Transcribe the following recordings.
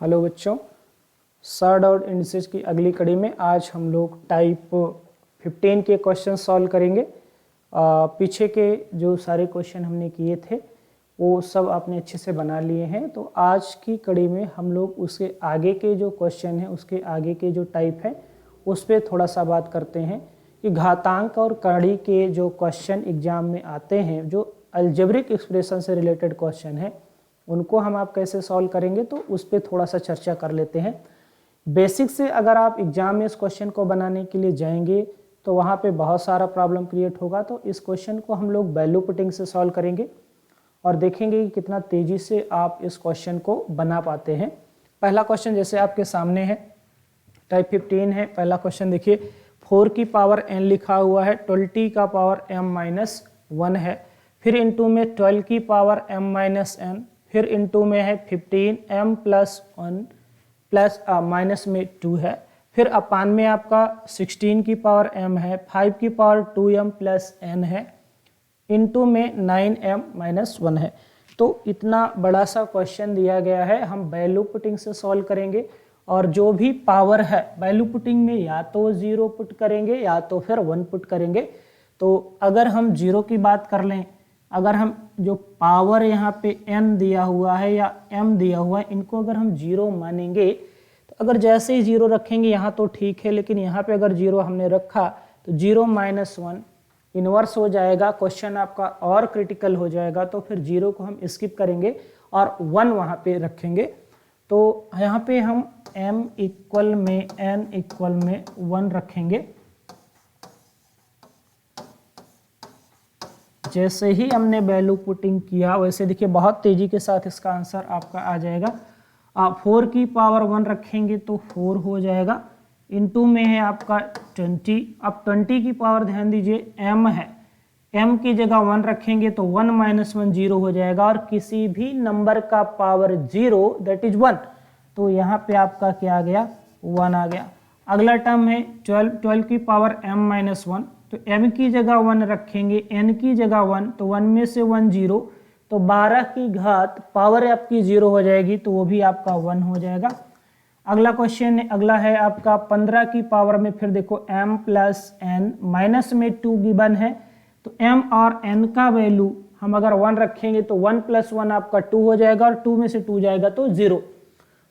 Hello बच्चों, surd और indices की अगली कड़ी में आज हम लोग टाइप 15 के क्वेश्चन सॉल्व करेंगे। पीछे के जो सारे क्वेश्चन हमने किए थे वो सब आपने अच्छे से बना लिए हैं। तो आज की कड़ी में हम लोग उसके आगे के जो क्वेश्चन हैं, उसके आगे के जो टाइप है उस पर थोड़ा सा बात करते हैं कि घातांक और कड़ी के जो क्वेश्चन एग्जाम में आते हैं, जो अलजेब्रिक एक्सप्रेशन से रिलेटेड क्वेश्चन है, उनको हम आप कैसे सॉल्व करेंगे, तो उस पर थोड़ा सा चर्चा कर लेते हैं। बेसिक से अगर आप एग्जाम में इस क्वेश्चन को बनाने के लिए जाएंगे तो वहाँ पे बहुत सारा प्रॉब्लम क्रिएट होगा। तो इस क्वेश्चन को हम लोग वैल्यू पुटिंग से सॉल्व करेंगे और देखेंगे कि कितना तेज़ी से आप इस क्वेश्चन को बना पाते हैं। पहला क्वेश्चन जैसे आपके सामने है, टाइप 15 है। पहला क्वेश्चन देखिए, 4 की पावर n लिखा हुआ है, 20 का पावर m-1 है, फिर इंटू में 12 की पावर m-n, फिर इंटू में है 15m + 1 प्लस माइनस में 2 है, फिर अपान में आपका 16 की पावर m है, 5 की पावर 2m + n है, इंटू में 9m-1 है। तो इतना बड़ा सा क्वेश्चन दिया गया है, हम वैल्यू पुटिंग से सॉल्व करेंगे और जो भी पावर है वैल्यू पुटिंग में या तो 0 पुट करेंगे या तो फिर 1 पुट करेंगे। तो अगर हम 0 की बात कर लें, अगर हम जो पावर यहाँ पे n दिया हुआ है या m दिया हुआ है, इनको अगर हम 0 मानेंगे तो अगर जैसे ही 0 रखेंगे यहाँ तो ठीक है, लेकिन यहाँ पे अगर 0 हमने रखा तो 0-1 इन्वर्स हो जाएगा, क्वेश्चन आपका और क्रिटिकल हो जाएगा। तो फिर 0 को हम स्किप करेंगे और 1 वहाँ पे रखेंगे। तो यहाँ पे हम m इक्वल में n इक्वल में 1 रखेंगे। जैसे ही हमने वैल्यू पुटिंग किया वैसे देखिए बहुत तेजी के साथ इसका आंसर आपका आ जाएगा। आप 4 की पावर 1 रखेंगे तो 4 हो जाएगा, इनटू में है आपका 20। अब 20 की पावर ध्यान दीजिए m है, m की जगह 1 रखेंगे तो 1-1 0 हो जाएगा, और किसी भी नंबर का पावर 0 दैट इज 1, तो यहाँ पे आपका क्या आ गया, 1 आ गया। अगला टर्म है 12 की पावर m-1, तो m की जगह 1 रखेंगे, n की जगह 1, तो 1 में से 1 0, तो 12 की घात पावर आपकी 0 हो जाएगी, तो वो भी आपका 1 हो जाएगा। अगला क्वेश्चन अगला है आपका 15 की पावर में, फिर देखो m + n माइनस में 2 गिवन है, तो m और n का वैल्यू हम अगर 1 रखेंगे तो 1 + 1 आपका 2 हो जाएगा, और 2 में से 2 जाएगा तो 0।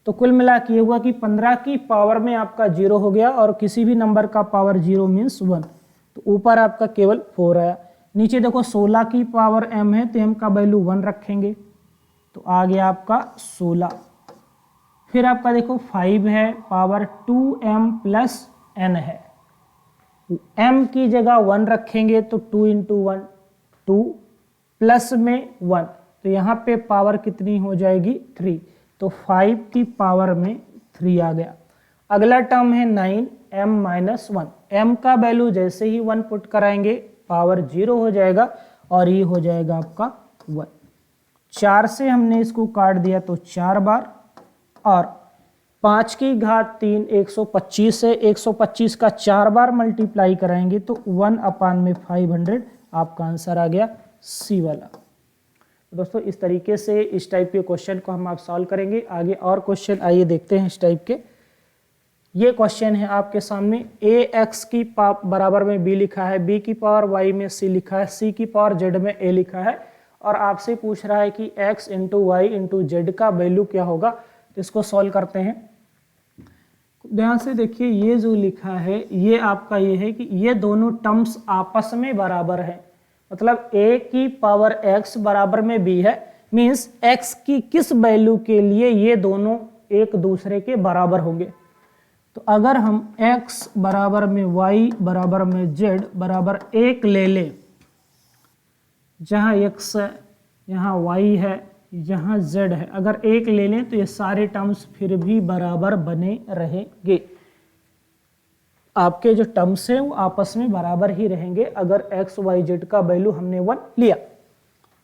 तो कुल मिला के ये हुआ कि 15 की पावर में आपका 0 हो गया, और किसी भी नंबर का पावर 0 मीन्स 1, तो ऊपर आपका केवल 4 आया। नीचे देखो 16 की पावर m है, तो m का वैल्यू 1 रखेंगे तो आ गया आपका 16। फिर आपका देखो 5 है, पावर 2m + n है, m की जगह 1 रखेंगे तो 2 × 1 2 प्लस में 1, तो यहाँ पे पावर कितनी हो जाएगी, 3, तो 5 की पावर में 3 आ गया। अगला टर्म है 9m-1, m का वैल्यू जैसे ही 1 पुट कराएंगे पावर 0 हो जाएगा, और ये हो जाएगा आपका 1। 4 से हमने इसको काट दिया तो 4 बार, और 5 की घात 3 125 है, 125 का 4 बार मल्टीप्लाई कराएंगे तो 1/500 आपका आंसर आ गया सी वाला। दोस्तों इस तरीके से इस टाइप के क्वेश्चन को हम आप सॉल्व करेंगे। आगे और क्वेश्चन आइए देखते हैं इस टाइप के। ये क्वेश्चन है आपके सामने, ax की बराबर में b लिखा है, b की पावर y में c लिखा है, c की पावर z में a लिखा है, और आपसे पूछ रहा है कि x × y × z का वैल्यू क्या होगा। तो इसको सॉल्व करते हैं। ध्यान से देखिए, ये जो लिखा है ये आपका ये है कि ये दोनों टर्म्स आपस में बराबर है, मतलब a की पावर x बराबर में b है, मीन्स x की किस वैल्यू के लिए ये दोनों एक दूसरे के बराबर होंगे। तो अगर हम x बराबर में y बराबर में z बराबर 1 ले लें, जहाँ x है, यहाँ y है, यहाँ z है, अगर 1 ले लें तो ये सारे टर्म्स फिर भी बराबर बने रहेंगे। आपके जो टर्म्स हैं वो आपस में बराबर ही रहेंगे अगर x y z का वैल्यू हमने 1 लिया।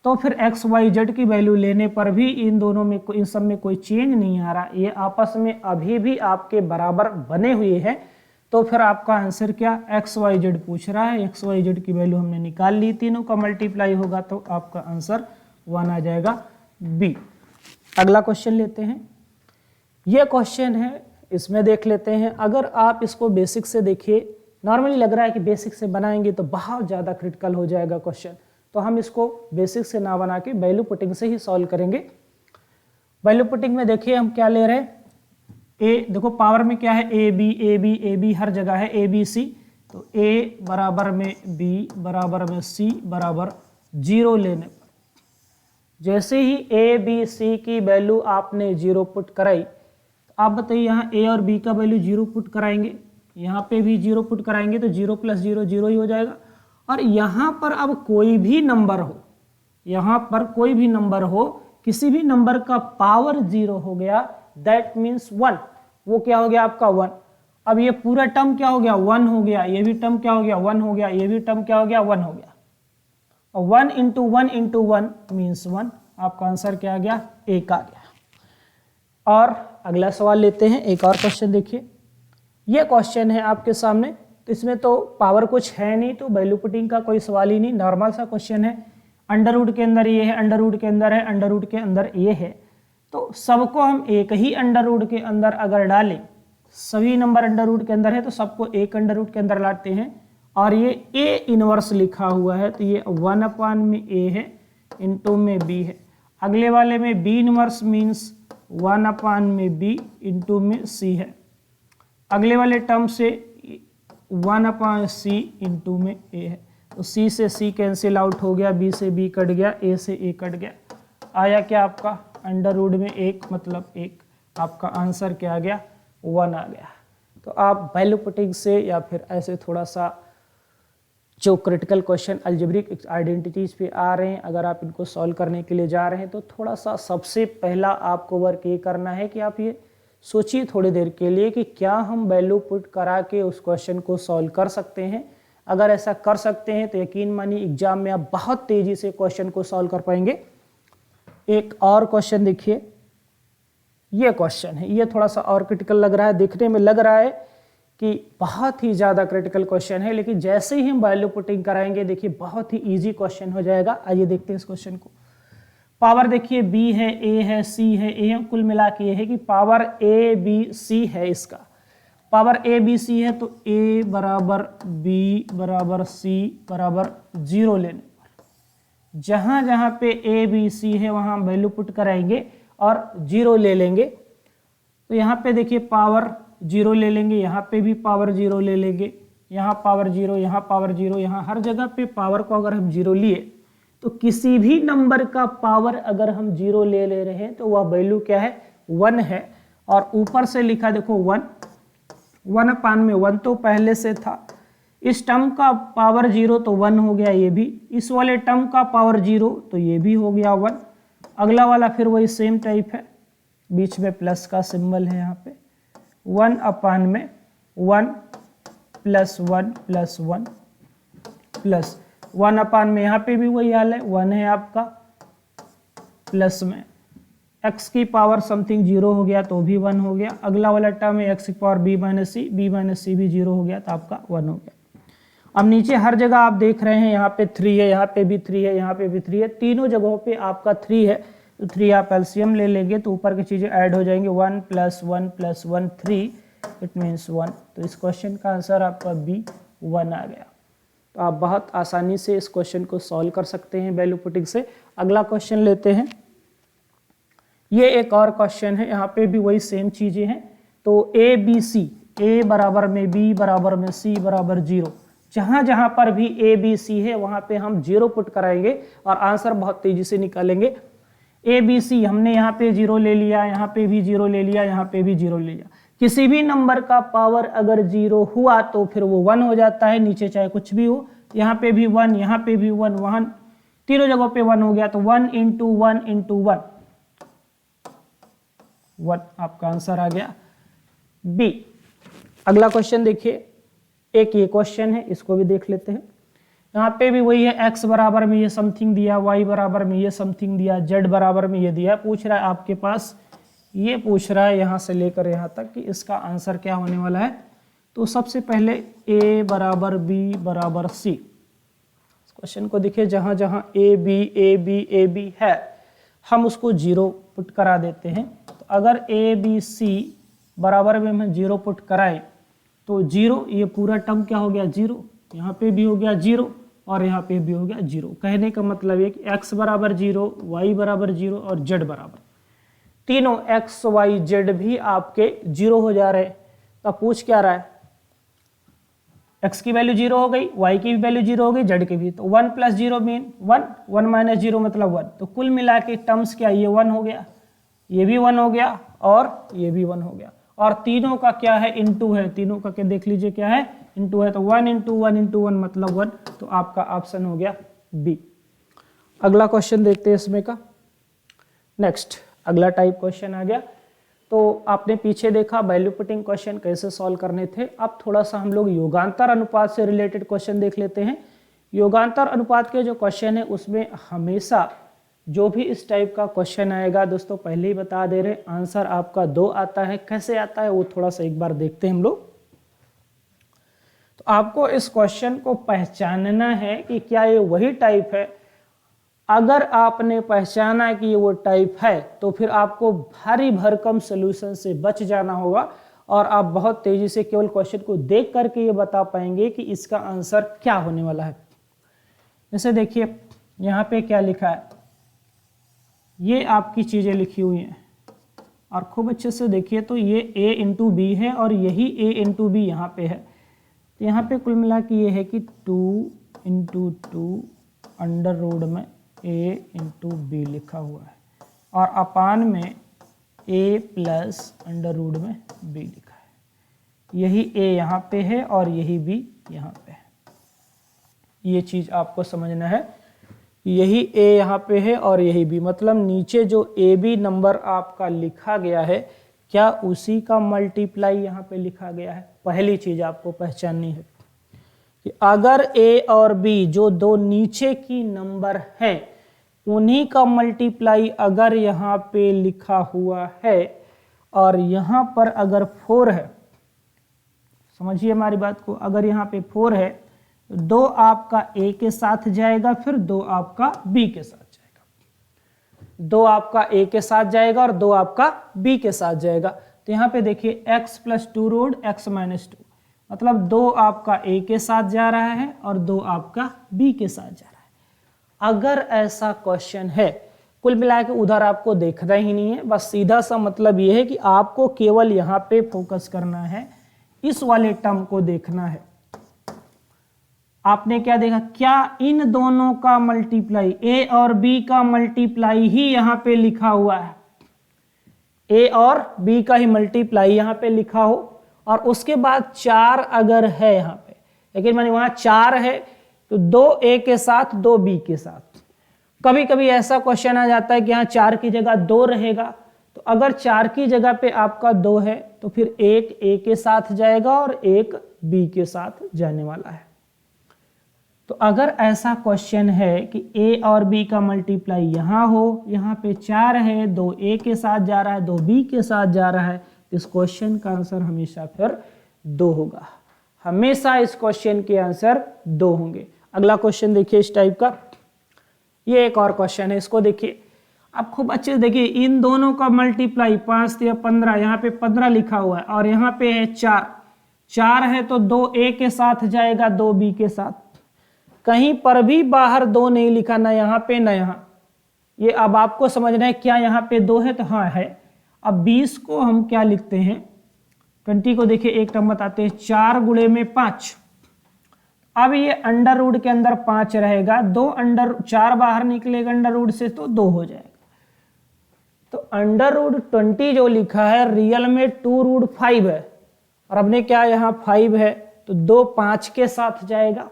तो फिर x y z की वैल्यू लेने पर भी इन दोनों में इन सब में कोई चेंज नहीं आ रहा, ये आपस में अभी भी आपके बराबर बने हुए हैं। तो फिर आपका आंसर क्या, x y z पूछ रहा है, x y z की वैल्यू हमने निकाल ली, तीनों का मल्टीप्लाई होगा तो आपका आंसर 1 आ जाएगा बी। अगला क्वेश्चन लेते हैं। ये क्वेश्चन है, इसमें देख लेते हैं। अगर आप इसको बेसिक से देखिए, नॉर्मली लग रहा है कि बेसिक से बनाएंगे तो बहुत ज़्यादा क्रिटिकल हो जाएगा क्वेश्चन, तो हम इसको बेसिक से ना बना के वैल्यू पुटिंग से ही सॉल्व करेंगे। वैल्यू पुटिंग में देखिए हम क्या ले रहे हैं, ए, देखो पावर में क्या है, A B A B A B, हर जगह है ए बी सी, तो ए बराबर में बी बराबर में सी बराबर 0 लेने पर जैसे ही ए बी सी की वैल्यू आपने 0 पुट कराई, तो आप बताइए यहाँ ए और बी का वैल्यू 0 पुट कराएंगे, यहाँ पे भी 0 पुट कराएंगे तो 0 + 0 0 ही हो जाएगा। और यहाँ पर अब कोई भी नंबर हो, यहाँ पर कोई भी नंबर हो, किसी भी नंबर का पावर 0 हो गया, दैट मीन्स 1, वो क्या हो गया आपका 1। अब ये पूरा टर्म क्या हो गया, 1 हो गया, ये भी टर्म क्या हो गया 1 हो गया, ये भी टर्म क्या हो गया 1 हो गया। और 1 × 1 × 1 मीन्स 1, आपका आंसर क्या आ गया, 1 आ गया। और अगला सवाल लेते हैं, एक और क्वेश्चन देखिए। ये क्वेश्चन है आपके सामने, तो इसमें तो पावर कुछ है नहीं, तो वैल्यू पुटिंग का कोई सवाल ही नहीं, नॉर्मल सा क्वेश्चन है। अंडर रूट के अंदर ये है, अंडर रूट के अंदर है, अंडर रूट के अंदर ये है, तो सबको हम एक ही अंडर रूट के अंदर अगर डालें, सभी नंबर अंडर रूट के अंदर है तो सबको एक अंडर रूट के अंदर लाते हैं। और ये ए इनवर्स लिखा हुआ है, तो ये 1 में ए है, इंटू में बी है। अगले वाले में बी इनवर्स मीन्स 1 में बी इंटू में सी है। अगले वाले टर्म से 1/c इंटू में ए है, तो c से c कैंसिल आउट हो गया, b से b कट गया, a से a कट गया, आया क्या आपका अंडर रूट में 1 मतलब 1, आपका आंसर क्या आ गया 1 आ गया। तो आप वैल्यू पुटिंग से या फिर ऐसे थोड़ा सा जो क्रिटिकल क्वेश्चन अलजेब्रिक आइडेंटिटीज पे आ रहे हैं, अगर आप इनको सॉल्व करने के लिए जा रहे हैं तो थोड़ा सा सबसे पहला आपको वर्क ये करना है कि आप ये सोचिए थोड़ी देर के लिए कि क्या हम वैल्यू पुट करा के उस क्वेश्चन को सॉल्व कर सकते हैं। अगर ऐसा कर सकते हैं तो यकीन मानिए एग्जाम में आप बहुत तेजी से क्वेश्चन को सॉल्व कर पाएंगे। एक और क्वेश्चन देखिए, ये क्वेश्चन है, ये थोड़ा सा और क्रिटिकल लग रहा है, देखने में लग रहा है कि बहुत ही ज़्यादा क्रिटिकल क्वेश्चन है, लेकिन जैसे ही हम वैल्यू पुटिंग कराएंगे देखिए बहुत ही ईजी क्वेश्चन हो जाएगा। आइए देखते हैं इस क्वेश्चन को। पावर देखिए b है, a है, c है, a है, कुल मिला के ये है कि पावर a b c है। इसका पावर a b c है तो a बराबर b बराबर c बराबर 0 लेने पर जहाँ जहाँ पे a b c है वहाँ हम वैल्यू पुट कराएंगे और 0 ले लेंगे। तो यहाँ पे देखिए पावर 0 ले लेंगे, यहाँ पे भी पावर 0 ले लेंगे, यहाँ पावर 0, यहाँ पावर 0, यहाँ हर जगह पे पावर को अगर हम 0 लिए तो किसी भी नंबर का पावर अगर हम 0 ले रहे हैं तो वह वैल्यू क्या है 1 है। और ऊपर से लिखा देखो 1 में 1 तो पहले से था, इस टर्म का पावर 0 तो 1 हो गया, ये भी इस वाले टर्म का पावर 0 तो ये भी हो गया 1। अगला वाला फिर वही सेम टाइप है, बीच में प्लस का सिंबल है, यहाँ पे 1 में 1 + 1 + 1 प्लस 1 में यहाँ पे भी वही हाल है, 1 है आपका, प्लस में x की पावर समथिंग 0 हो गया तो भी 1 हो गया। अगला वाला टर्म है x की पावर b - c भी 0 हो गया तो आपका 1 हो गया। अब नीचे हर जगह आप देख रहे हैं यहाँ पे 3 है, यहाँ पे भी 3 है, यहाँ पे भी 3 है, तीनों जगहों पे आपका 3 है, तो 3 आप एलसीएम ले लेंगे तो ऊपर की चीज़ें ऐड हो जाएंगे, 1 + 1 + 1 3, इट मीन्स 1। तो इस क्वेश्चन का आंसर आपका b 1 आ गया। तो आप बहुत आसानी से इस क्वेश्चन को सॉल्व कर सकते हैं वैल्यू पुटिंग से। अगला क्वेश्चन लेते हैं, ये एक और क्वेश्चन है, यहाँ पे भी वही सेम चीज़ें हैं। तो a b c, a बराबर में b बराबर में c बराबर 0, जहाँ जहाँ पर भी a b c है वहाँ पे हम 0 पुट कराएंगे और आंसर बहुत तेज़ी से निकालेंगे। a b c हमने यहाँ पे 0 ले लिया, यहाँ पे भी 0 ले लिया, यहाँ पे भी 0 ले लिया। किसी भी नंबर का पावर अगर 0 हुआ तो फिर वो 1 हो जाता है, नीचे चाहे कुछ भी हो, यहाँ पे भी 1, यहाँ पे भी 1, वहाँ तीनों जगहों पे 1 हो गया, तो 1 × 1 × 1 आपका आंसर आ गया बी। अगला क्वेश्चन देखिए, एक ये क्वेश्चन है, इसको भी देख लेते हैं। यहाँ पे भी वही है, x बराबर में ये समथिंग दिया, y बराबर में ये समथिंग दिया, z बराबर में ये दिया, पूछ रहा है आपके पास, ये पूछ रहा है यहाँ से लेकर यहाँ तक कि इसका आंसर क्या होने वाला है। तो सबसे पहले a बराबर b बराबर c, इस क्वेश्चन को देखिए, जहाँ जहाँ a b है हम उसको 0 पुट करा देते हैं। तो अगर ए बी सी बराबर में हम 0 पुट कराएं तो 0, ये पूरा टर्म क्या हो गया 0, यहाँ पे भी हो गया 0 और यहाँ पे भी हो गया 0। कहने का मतलब है कि x बराबर 0, y बराबर 0 और z बराबर, तीनों x y z भी आपके 0 हो जा रहे हैं। तो पूछ क्या रहा है, x की वैल्यू 0 हो गई, y की भी वैल्यू 0 हो गई, z की भी। तो 1 + 0 मीन 1, 1 - 0 मतलब 1। तो कुल मिला के टर्म्स क्या, ये 1 हो गया, ये भी 1 हो गया और ये भी 1 हो गया। और तीनों का क्या है, इनटू है, तीनों का क्या देख लीजिए क्या है, इनटू है। तो 1 × 1 × 1 मतलब 1। तो आपका ऑप्शन हो गया बी। अगला क्वेश्चन देखते हैं इसमें का। नेक्स्ट अगला टाइप क्वेश्चन आ गया। तो आपने पीछे देखा वैल्यू पुटिंग क्वेश्चन कैसे सॉल्व करने थे। अब थोड़ा सा हम लोग योगांतर अनुपात से रिलेटेड क्वेश्चन देख लेते हैं। योगांतर अनुपात के जो क्वेश्चन है उसमें हमेशा जो भी इस टाइप का क्वेश्चन आएगा, दोस्तों पहले ही बता दे रहे, आंसर आपका 2 आता है। कैसे आता है वो थोड़ा सा एक बार देखते हैं हम लोग। तो आपको इस क्वेश्चन को पहचानना है कि क्या ये वही टाइप है। अगर आपने पहचाना कि ये वो टाइप है तो फिर आपको भारी भरकम सॉल्यूशन से बच जाना होगा और आप बहुत तेजी से केवल क्वेश्चन को देख करके ये बता पाएंगे कि इसका आंसर क्या होने वाला है। जैसे देखिए यहाँ पे क्या लिखा है, ये आपकी चीजें लिखी हुई हैं और खूब अच्छे से देखिए। तो ये a × b है और यही a × b यहाँ पे है। तो यहाँ पे कुल मिला के ये है कि 2 × 2 अंडर रूट में a × b लिखा हुआ है और अपान में a प्लस अंडर रूट में b लिखा है। यही a यहाँ पे है और यही b यहाँ पे है। ये चीज़ आपको समझना है, यही a यहाँ पे है और यही b, मतलब नीचे जो ए बी नंबर आपका लिखा गया है क्या उसी का मल्टीप्लाई यहाँ पे लिखा गया है। पहली चीज़ आपको पहचाननी है कि अगर a और b जो दो नीचे की नंबर है उन्हीं का मल्टीप्लाई अगर यहाँ पे लिखा हुआ है और यहाँ पर अगर 4 है, समझिए हमारी बात को, अगर यहाँ पे 4 है तो 2 आपका a के साथ जाएगा, फिर 2 आपका b के साथ जाएगा, 2 आपका a के साथ जाएगा और 2 आपका b के साथ जाएगा। तो यहाँ पे देखिए x + 2 रूट x - 2, मतलब 2 आपका a के साथ जा रहा है और 2 आपका b के साथ जा रहा है। अगर ऐसा क्वेश्चन है, कुल मिला के उधर आपको देखना ही नहीं है, बस सीधा सा मतलब ये है कि आपको केवल यहाँ पे फोकस करना है, इस वाले टर्म को देखना है। आपने क्या देखा, क्या इन दोनों का मल्टीप्लाई, a और b का मल्टीप्लाई ही यहाँ पे लिखा हुआ है, a और b का ही मल्टीप्लाई यहाँ पे लिखा हो और उसके बाद 4 अगर है यहाँ पे, लेकिन मानिए वहां 4 है तो 2 a के साथ 2 b के साथ। कभी कभी ऐसा क्वेश्चन आ जाता है कि यहाँ 4 की जगह 2 रहेगा, तो अगर 4 की जगह पे आपका 2 है तो फिर 1 a के साथ जाएगा और 1 b के साथ जाने वाला है। तो अगर ऐसा क्वेश्चन है कि a और b का मल्टीप्लाई यहाँ हो, यहाँ पे 4 है, 2 a के साथ जा रहा है, 2 b के साथ जा रहा है, तो इस क्वेश्चन का आंसर हमेशा फिर 2 होगा। हमेशा इस क्वेश्चन के आंसर 2 होंगे। अगला क्वेश्चन देखिए इस टाइप का, ये एक और क्वेश्चन है, इसको देखिए आप खूब अच्छे से देखिए। इन दोनों का मल्टीप्लाई 5 या 15, यहाँ पे 15 लिखा हुआ है और यहाँ पे है 4, 4 है तो 2 a के साथ जाएगा, 2 b के साथ। कहीं पर भी बाहर 2 नहीं लिखा, ना यहाँ पे ना यहाँ। ये अब आपको समझना है क्या यहाँ पे 2 है, तो हाँ है। अब 20 को हम क्या लिखते हैं, 20 को देखिए एक टर्म बताते हैं, 4 × 5। अब ये अंडर रूट के अंदर 5 रहेगा, 4 बाहर निकलेगा अंडर रूट से तो 2 हो जाएगा। तो अंडर रूट 20 जो लिखा है रियल में 2√5 है और हमने क्या यहाँ 5 है तो 2 5 के साथ जाएगा।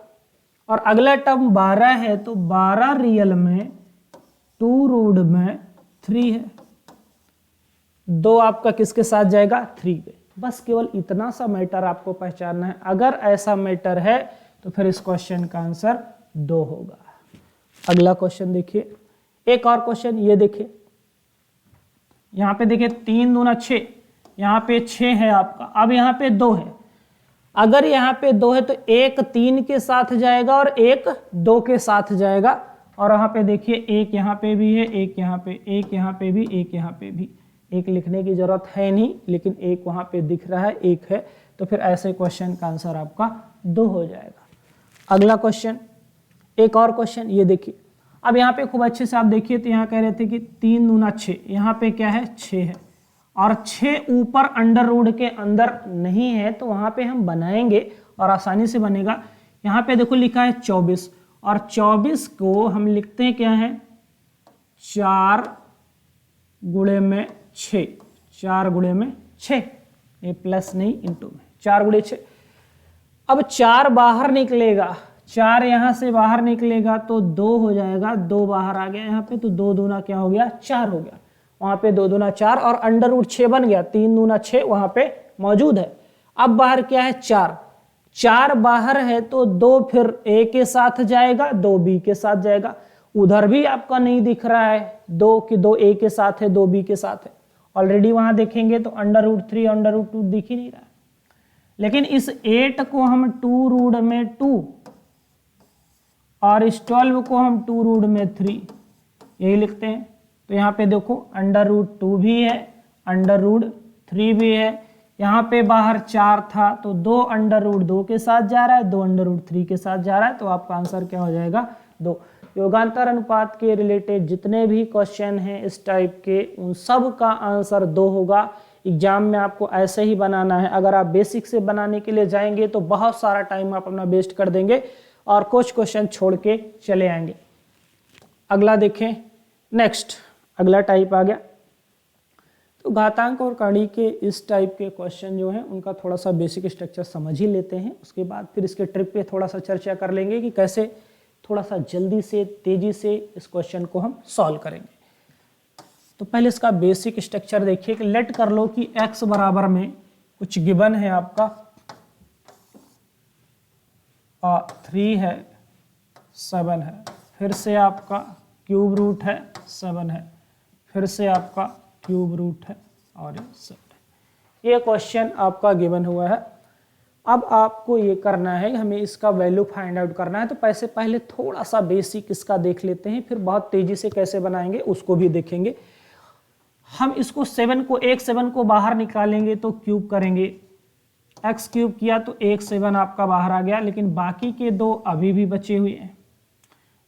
और अगला टर्म 12 है तो 12 रियल में 2√3 है, 2 आपका किसके साथ जाएगा 3 पे। बस केवल इतना सा मैटर आपको पहचानना है। अगर ऐसा मैटर है तो फिर इस क्वेश्चन का आंसर 2 होगा। अगला क्वेश्चन देखिए, एक और क्वेश्चन ये देखिए, यहाँ पे देखिए 3 दूना 6, यहाँ पे 6 है आपका, अब यहाँ पे 2 है। अगर यहाँ पे 2 है तो 1 3 के साथ जाएगा और 1 2 के साथ जाएगा। और यहाँ पे देखिए 1 यहाँ पे भी है, 1 यहाँ पे, 1 यहाँ पे भी, 1 यहाँ पे भी। एक लिखने की जरूरत है नहीं, लेकिन एक वहां पे दिख रहा है, एक है, तो फिर ऐसे क्वेश्चन का आंसर आपका 2 हो जाएगा। अगला क्वेश्चन, एक और क्वेश्चन, ये देखिए। अब यहाँ पे खूब अच्छे से आप देखिए, तो यहाँ कह रहे थे कि 3 दूना 6, यहाँ पे क्या है 6 है, और 6 ऊपर अंडर रूट के अंदर नहीं है, तो वहां पे हम बनाएंगे और आसानी से बनेगा। यहाँ पे देखो लिखा है 24, और 24 को हम लिखते हैं क्या है 4 गुणे में 6, 4 गुणे में 6, ये प्लस नहीं इंटू में, 4 गुणे 6। अब 4 बाहर निकलेगा, 4 यहां से बाहर निकलेगा तो 2 हो जाएगा, 2 बाहर आ गया यहाँ पे, तो 2 दूना क्या हो गया 4 हो गया, वहां पे 2 दूना 4 और अंडर रूट 6 बन गया, 3 दूना 6 वहां पे मौजूद है। अब बाहर क्या है 4, 4 बाहर है तो 2 फिर a के साथ जाएगा, 2 b के साथ जाएगा, उधर भी आपका नहीं दिख रहा है 2 कि 2 a के साथ है 2 b के साथ है, ऑलरेडी वहां देखेंगे तो अंडर रूट 3 अंडर रूट 2 दिख ही नहीं रहा है। लेकिन इस 8 को हम 2 रूट में 2 और इस 12 को हम 2 रूट में 3 यही लिखते हैं। तो यहाँ पे देखो अंडर रूट 2 भी है, अंडर रूट 3 भी है, यहाँ पे बाहर 4 था तो 2 अंडर रूट 2 के साथ जा रहा है, 2 अंडर रूट 3 के साथ जा रहा है, तो आपका आंसर क्या हो जाएगा 2। योगांतर अनुपात के रिलेटेड जितने भी क्वेश्चन हैं इस टाइप के, उन सब का आंसर 2 होगा। एग्जाम में आपको ऐसे ही बनाना है, अगर आप बेसिक से बनाने के लिए जाएंगे तो बहुत सारा टाइम आप अपना वेस्ट कर देंगे और कुछ क्वेश्चन छोड़ के चले आएंगे। अगला देखें, नेक्स्ट अगला टाइप आ गया। तो घातांक और कड़ी के इस टाइप के क्वेश्चन जो हैं उनका थोड़ा सा बेसिक स्ट्रक्चर समझ ही लेते हैं, उसके बाद फिर इसके ट्रिक पे थोड़ा सा चर्चा कर लेंगे कि कैसे थोड़ा सा जल्दी से तेजी से इस क्वेश्चन को हम सॉल्व करेंगे। तो पहले इसका बेसिक स्ट्रक्चर देखिए कि लेट कर लो कि x बराबर में कुछ गिवन है आपका 3 है 7 है, फिर से आपका क्यूब रूट है 7 है, फिर से आपका क्यूब रूट है और ये 7 है। ये क्वेश्चन आपका गिवन हुआ है। अब आपको ये करना है, हमें इसका वैल्यू फाइंड आउट करना है, तो पहले थोड़ा सा बेसिक इसका देख लेते हैं, फिर बहुत तेजी से कैसे बनाएंगे उसको भी देखेंगे। हम इसको 7 को बाहर निकालेंगे तो क्यूब करेंगे, x क्यूब किया तो 1 7 आपका बाहर आ गया, लेकिन बाकी के 2 अभी भी बचे हुए हैं।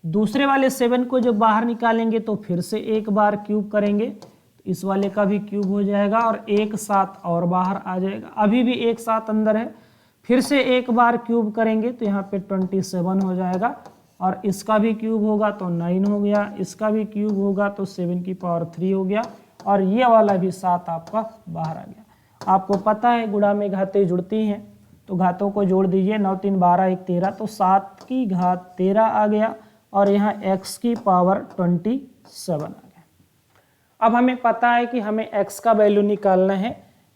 दूसरे वाले 7 को जब बाहर निकालेंगे तो फिर से एक बार क्यूब करेंगे, तो इस वाले का भी क्यूब हो जाएगा और 1 7 और बाहर आ जाएगा, अभी भी 1 7 अंदर है, फिर से एक बार क्यूब करेंगे तो यहाँ पे 27 हो जाएगा, और इसका भी क्यूब होगा तो 9 हो गया, इसका भी क्यूब होगा तो 7 की पावर 3 हो गया, और ये वाला भी 7 आपका बाहर आ गया। आपको पता है गुणा में घातें जुड़ती हैं, तो घातों को जोड़ दीजिए, 9 3 12 1 13, तो 7 की घात 13 आ गया, और यहाँ x की पावर 27 आ गया। अब हमें पता है कि हमें x का वैल्यू निकालना है,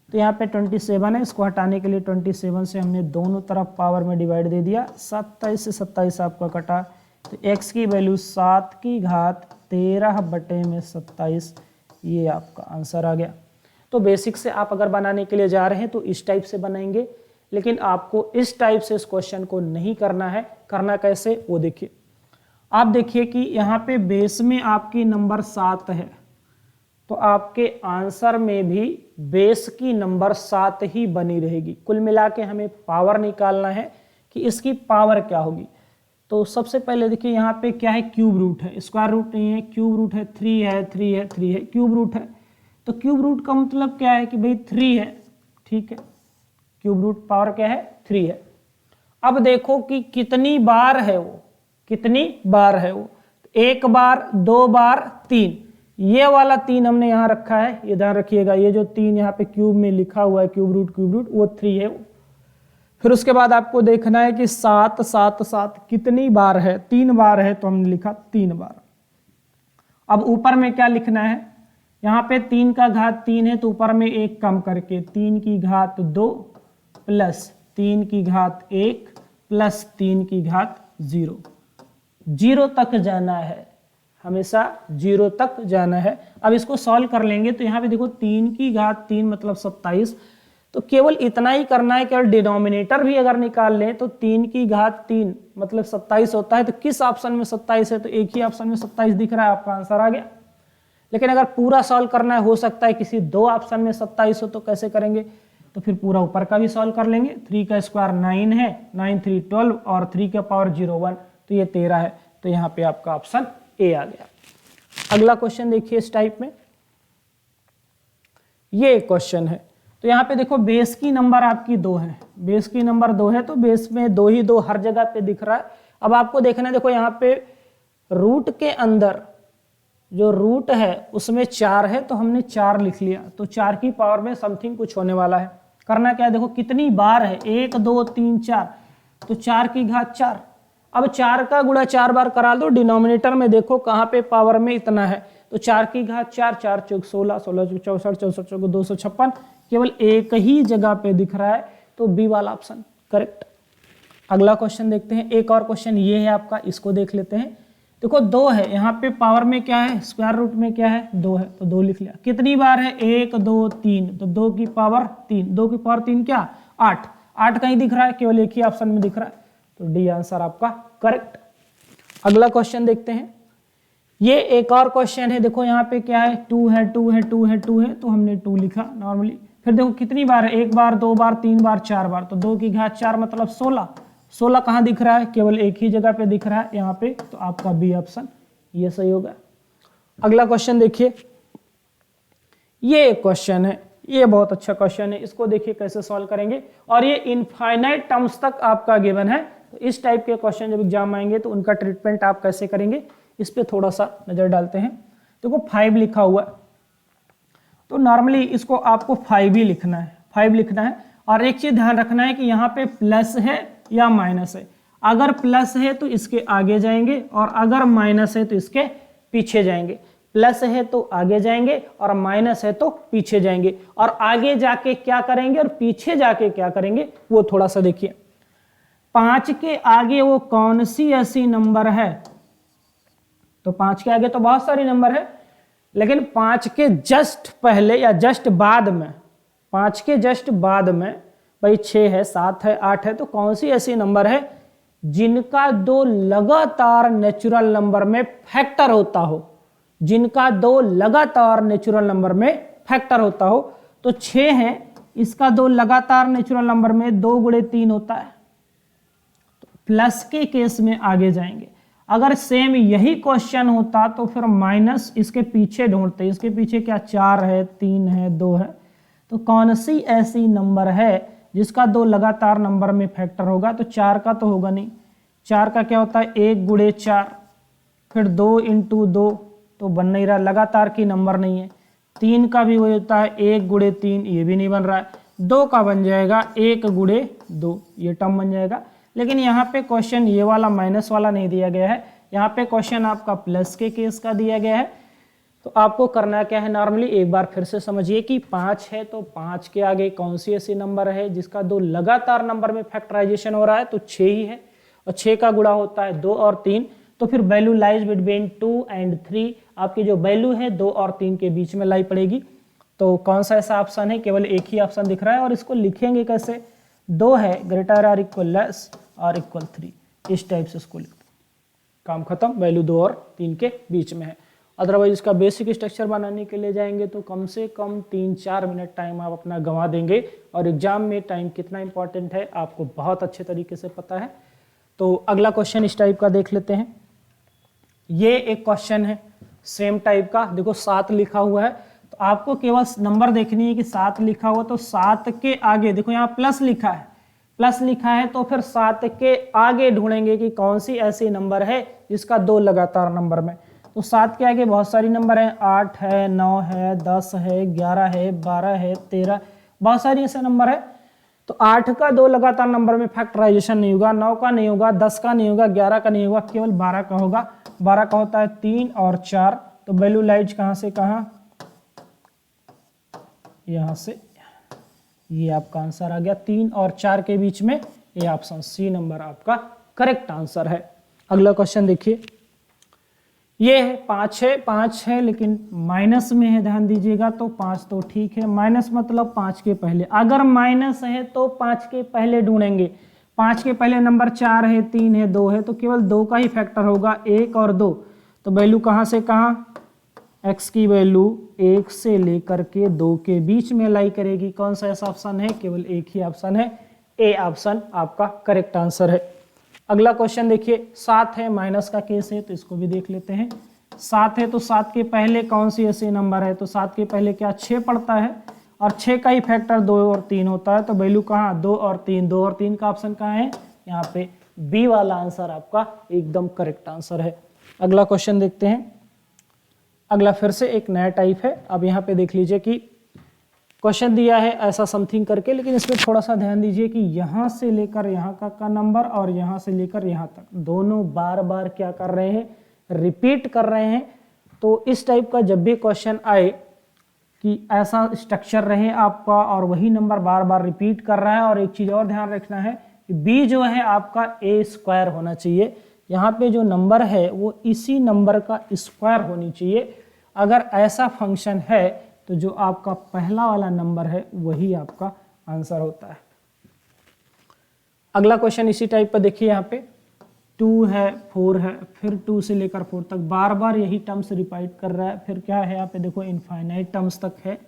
तो यहाँ पे 27 है, इसको हटाने के लिए 27 से हमने दोनों तरफ पावर में डिवाइड दे दिया, 27 से 27 आपका कटा, तो x की वैल्यू 7 की घात 13 बटे में 27, ये आपका आंसर आ गया। तो बेसिक से आप अगर बनाने के लिए जा रहे हैं तो इस टाइप से बनाएंगे, लेकिन आपको इस टाइप से इस क्वेश्चन को नहीं करना है। करना कैसे वो देखिए। आप देखिए कि यहाँ पे बेस में आपकी नंबर 7 है, तो आपके आंसर में भी बेस की नंबर 7 ही बनी रहेगी। कुल मिला के हमें पावर निकालना है कि इसकी पावर क्या होगी। तो सबसे पहले देखिए यहाँ पे क्या है, क्यूब रूट है, स्क्वायर रूट नहीं है, क्यूब रूट है, 3 है 3 है 3 है, क्यूब रूट है। तो क्यूब रूट का मतलब क्या है कि भाई 3 है, ठीक है, क्यूब रूट पावर क्या है 3 है। अब देखो कि कितनी बार है वो, कितनी बार है वो, 1 बार 2 बार 3, ये वाला 3 हमने यहाँ रखा है, ये ध्यान रखिएगा, ये जो 3 यहाँ पे क्यूब में लिखा हुआ है क्यूब रूट वो 3 है। फिर उसके बाद आपको देखना है कि 7 7 7 कितनी बार है, 3 बार है, तो हमने लिखा 3 बार। अब ऊपर में क्या लिखना है, यहाँ पे 3 का घात 3 है, तो ऊपर में 1 कम करके 3 की घात 2 प्लस 3 की घात 1 प्लस 3 की घात 0, 0 तक जाना है, हमेशा 0 तक जाना है। अब इसको सॉल्व कर लेंगे तो यहाँ पे देखो 3 की घात 3 मतलब 27, तो केवल इतना ही करना है, केवल डिनोमिनेटर भी अगर निकाल लें तो 3 की घात 3 मतलब 27 होता है। तो किस ऑप्शन में 27 है, तो एक ही ऑप्शन में 27 दिख रहा है, आपका आंसर आ गया। लेकिन अगर पूरा सॉल्व करना है, हो सकता है किसी दो ऑप्शन में 27 हो, तो कैसे करेंगे, तो फिर पूरा ऊपर का भी सॉल्व कर लेंगे। 3 का स्क्वायर 9 है, 9 3 12 और 3 का पावर 0 1, तो ये 13 है। तो यहाँ पे आपका ऑप्शन ए आ गया। अगला क्वेश्चन देखिए इस टाइप में, ये एक क्वेश्चन है। तो यहाँ पे देखो बेस की नंबर आपकी 2 है, बेस की नंबर 2 है, तो बेस में 2 ही 2 हर जगह पे दिख रहा है। अब आपको देखना है, देखो यहाँ पे रूट के अंदर जो रूट है उसमें 4 है, तो हमने 4 लिख लिया, तो 4 की पावर में समथिंग कुछ होने वाला है। करना क्या है, देखो कितनी बार है, 1 2 3 4, तो 4 की घात 4। अब 4 का गुणा 4 बार करा दो, डिनोमिनेटर में देखो कहाँ पे पावर में इतना है, तो 4 की घात 4, 4 चौक 16, 16 चौक 64, 64 चौक 256, केवल एक ही जगह पे दिख रहा है, तो बी वाला ऑप्शन करेक्ट। अगला क्वेश्चन देखते हैं, एक और क्वेश्चन ये है आपका, इसको देख लेते हैं। देखो 2 है, यहाँ पे पावर में क्या है, स्क्वायर रूट में क्या है, 2 है, तो 2 लिख लिया। कितनी बार है, 1 2 3, तो 2 की पावर 3, 2 की पावर 3 क्या, 8, 8 कहीं दिख रहा है, केवल एक ही ऑप्शन में दिख रहा है, तो डी आंसर आपका करेक्ट। अगला क्वेश्चन देखते हैं, ये एक और क्वेश्चन है। देखो यहाँ पे क्या है, 2 है, 2 है, 2 है, 2 है, तो हमने 2 लिखा नॉर्मली। फिर देखो कितनी बार है, 1 बार 2 बार 3 बार 4 बार, तो 2 की घात 4 मतलब 16, 16 कहाँ दिख रहा है, केवल एक ही जगह पे दिख रहा है यहाँ पे, तो आपका बी ऑप्शन ये सही होगा। अगला क्वेश्चन देखिए, ये एक क्वेश्चन है, ये बहुत अच्छा क्वेश्चन है, इसको देखिए कैसे सॉल्व करेंगे, और ये इनफाइनाइट टर्म्स तक आपका गिवन है। तो इस टाइप के क्वेश्चन जब एग्जाम आएंगे तो उनका ट्रीटमेंट आप कैसे करेंगे, इस पे थोड़ा सा नजर डालते हैं। देखो 5 लिखा हुआ है, तो नॉर्मली इसको आपको 5 ही लिखना है, 5 लिखना है। और एक चीज ध्यान रखना है कि यहाँ पे प्लस है या माइनस है, अगर प्लस है तो इसके आगे जाएंगे, और अगर माइनस है तो इसके पीछे जाएंगे। प्लस है तो आगे जाएंगे और माइनस है तो पीछे जाएंगे, और आगे जाके क्या करेंगे और पीछे जाके क्या करेंगे वो थोड़ा सा देखिए। 5 के आगे वो कौन सी ऐसी नंबर है, तो 5 के आगे तो बहुत सारी नंबर है, लेकिन 5 के जस्ट पहले या जस्ट बाद में, 5 के जस्ट बाद में भाई 6 है, 7 है, 8 है, तो कौन सी ऐसी नंबर है जिनका 2 लगातार नेचुरल नंबर में फैक्टर होता हो, जिनका 2 लगातार नेचुरल नंबर में फैक्टर होता हो। तो 6 है, इसका 2 लगातार नेचुरल नंबर में 2 गुणे 3 होता है, तो प्लस के केस में आगे जाएंगे। अगर सेम यही क्वेश्चन होता तो फिर माइनस इसके पीछे ढूंढते, इसके पीछे क्या 4 है, 3 है, 2 है, तो कौन सी ऐसी नंबर है जिसका 2 लगातार नंबर में फैक्टर होगा, तो 4 का तो होगा नहीं। 4 का क्या होता है, 1 गुणे 4, फिर 2 इंटू 2, तो बन नहीं रहा, लगातार की नंबर नहीं है। 3 का भी वही होता है, 1 गुणे 3, ये भी नहीं बन रहा है। 2 का बन जाएगा 1 गुणे 2, ये टर्म बन जाएगा। लेकिन यहाँ पे क्वेश्चन ये वाला माइनस वाला नहीं दिया गया है, यहाँ पे क्वेश्चन आपका प्लस के केस का दिया गया है। तो आपको करना क्या है, नॉर्मली एक बार फिर से समझिए कि 5 है, तो 5 के आगे कौन सी ऐसी नंबर है जिसका 2 लगातार नंबर में फैक्टराइजेशन हो रहा है, तो 6 ही है, और 6 का गुणा होता है 2 और 3, तो फिर वैल्यू लाइज बिटवीन 2 एंड 3, आपकी जो वैल्यू है 2 और 3 के बीच में लाई पड़ेगी। तो कौन सा ऐसा ऑप्शन है, केवल एक ही ऑप्शन दिख रहा है, और इसको लिखेंगे कैसे, 2 है ग्रेटर और इक्वल लेस और इक्वल 3, इस टाइप से इसको लिखते, काम खत्म, वैल्यू 2 और 3 के बीच में है। अदरवाइज इसका बेसिक स्ट्रक्चर बनाने के लिए जाएंगे तो कम से कम 3-4 मिनट टाइम आप अपना गंवा देंगे, और एग्जाम में टाइम कितना इंपॉर्टेंट है आपको बहुत अच्छे तरीके से पता है। तो अगला क्वेश्चन इस टाइप का देख लेते हैं, ये एक क्वेश्चन है सेम टाइप का। देखो 7 लिखा हुआ है, तो आपको केवल नंबर देखनी है कि 7 लिखा हुआ, तो 7 के आगे देखो यहाँ प्लस लिखा है, प्लस लिखा है, तो फिर 7 के आगे ढूंढेंगे कि कौन सी ऐसी नंबर है जिसका 2 लगातार नंबर में। तो 7 के आगे बहुत सारी नंबर है, 8 है, 9 है, 10 है, 11 है, 12 है, 13, बहुत सारी ऐसे नंबर है। तो 8 का 2 लगातार नंबर में फैक्टराइजेशन नहीं होगा, 9 का नहीं होगा, 10 का नहीं होगा, 11 का नहीं होगा, केवल 12 का होगा। 12 का होता है 3 और 4, तो वैल्यू लाइज कहाँ से कहाँ, यहाँ से, ये आपका आंसर आ गया 3 और 4 के बीच में, ये ऑप्शन सी नंबर आपका करेक्ट आंसर है। अगला क्वेश्चन देखिए, ये है 5 है लेकिन माइनस में है, ध्यान दीजिएगा। तो 5 तो ठीक है, माइनस मतलब 5 के पहले, अगर माइनस है तो 5 के पहले ढूंढेंगे। 5 के पहले नंबर 4 है, 3 है, 2 है, तो केवल 2 का ही फैक्टर होगा, 1 और 2, तो वैल्यू कहाँ से कहाँ, x की वैल्यू 1 से लेकर के 2 के बीच में लाई करेगी। कौन सा ऐसा ऑप्शन है? केवल एक ही ऑप्शन है, ए ऑप्शन आपका करेक्ट आंसर है। अगला क्वेश्चन देखिए, 7 है, माइनस का केस है तो इसको भी देख लेते हैं। 7 है तो 7 के पहले कौन सी ऐसी नंबर है? तो 7 के पहले क्या 6 पड़ता है, और 6 का ही फैक्टर 2 और 3 होता है, तो वैल्यू कहाँ 2 और 3, 2 और 3 का ऑप्शन कहाँ है? यहाँ पे बी वाला आंसर आपका एकदम करेक्ट आंसर है। अगला क्वेश्चन देखते हैं। अगला फिर से एक नया टाइप है। अब यहाँ पे देख लीजिए कि क्वेश्चन दिया है ऐसा समथिंग करके, लेकिन इसमें थोड़ा सा ध्यान दीजिए कि यहाँ से लेकर यहाँ का नंबर और यहाँ से लेकर यहाँ तक दोनों बार बार क्या कर रहे हैं? रिपीट कर रहे हैं। तो इस टाइप का जब भी क्वेश्चन आए कि ऐसा स्ट्रक्चर रहे आपका और वही नंबर बार बार रिपीट कर रहा है, और एक चीज़ और ध्यान रखना है कि बी जो है आपका ए स्क्वायर होना चाहिए। यहाँ पे जो नंबर है वो इसी नंबर का स्क्वायर होनी चाहिए। अगर ऐसा फंक्शन है तो जो आपका पहला वाला नंबर है वही आपका आंसर होता है। अगला क्वेश्चन इसी टाइप का देखिए, यहाँ पे 2 है, 4 है, फिर 2 से लेकर 4 तक बार बार यही टर्म्स रिपीट कर रहा है। फिर क्या है यहाँ पे देखो, इनफाइनाइट टर्म्स तक है,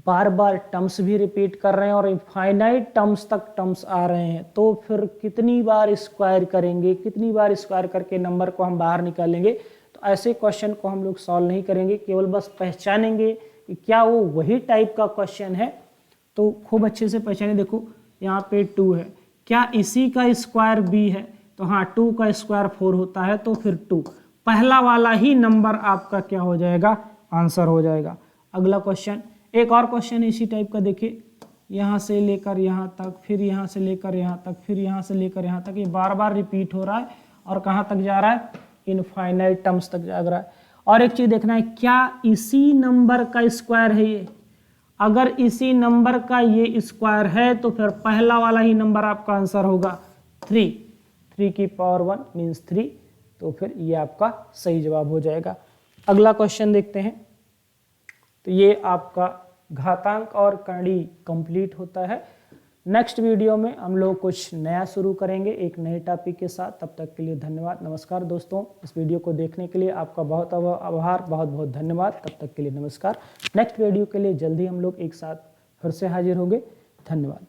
बार बार टर्म्स भी रिपीट कर रहे हैं और इनफाइनाइट टर्म्स तक टर्म्स आ रहे हैं। तो फिर कितनी बार स्क्वायर करेंगे, कितनी बार स्क्वायर करके नंबर को हम बाहर निकालेंगे? तो ऐसे क्वेश्चन को हम लोग सॉल्व नहीं करेंगे, केवल बस पहचानेंगे कि क्या वो वही टाइप का क्वेश्चन है। तो खूब अच्छे से पहचाने। देखो यहाँ पे 2 है, क्या इसी का स्क्वायर b है? तो हाँ, 2 का स्क्वायर 4 होता है, तो फिर 2 पहला वाला ही नंबर आपका क्या हो जाएगा? आंसर हो जाएगा। अगला क्वेश्चन, एक और क्वेश्चन इसी टाइप का देखिए, यहाँ से लेकर यहाँ तक, फिर यहाँ से लेकर यहाँ तक, फिर यहाँ से लेकर यहाँ तक, ये बार बार रिपीट हो रहा है और कहाँ तक जा रहा है? इनफाइनाइट टर्म्स तक जा रहा है। और एक चीज देखना है, क्या इसी नंबर का स्क्वायर है ये? अगर इसी नंबर का ये स्क्वायर है तो फिर पहला वाला ही नंबर आपका आंसर होगा 3 की पावर 1 मीन्स 3, तो फिर ये आपका सही जवाब हो जाएगा। अगला क्वेश्चन देखते हैं। तो ये आपका घातांक और कड़ी कंप्लीट होता है। नेक्स्ट वीडियो में हम लोग कुछ नया शुरू करेंगे एक नए टॉपिक के साथ। तब तक के लिए धन्यवाद, नमस्कार दोस्तों। इस वीडियो को देखने के लिए आपका बहुत आभार, बहुत बहुत धन्यवाद। तब तक के लिए नमस्कार। नेक्स्ट वीडियो के लिए जल्दी हम लोग एक साथ फिर से हाजिर होंगे। धन्यवाद।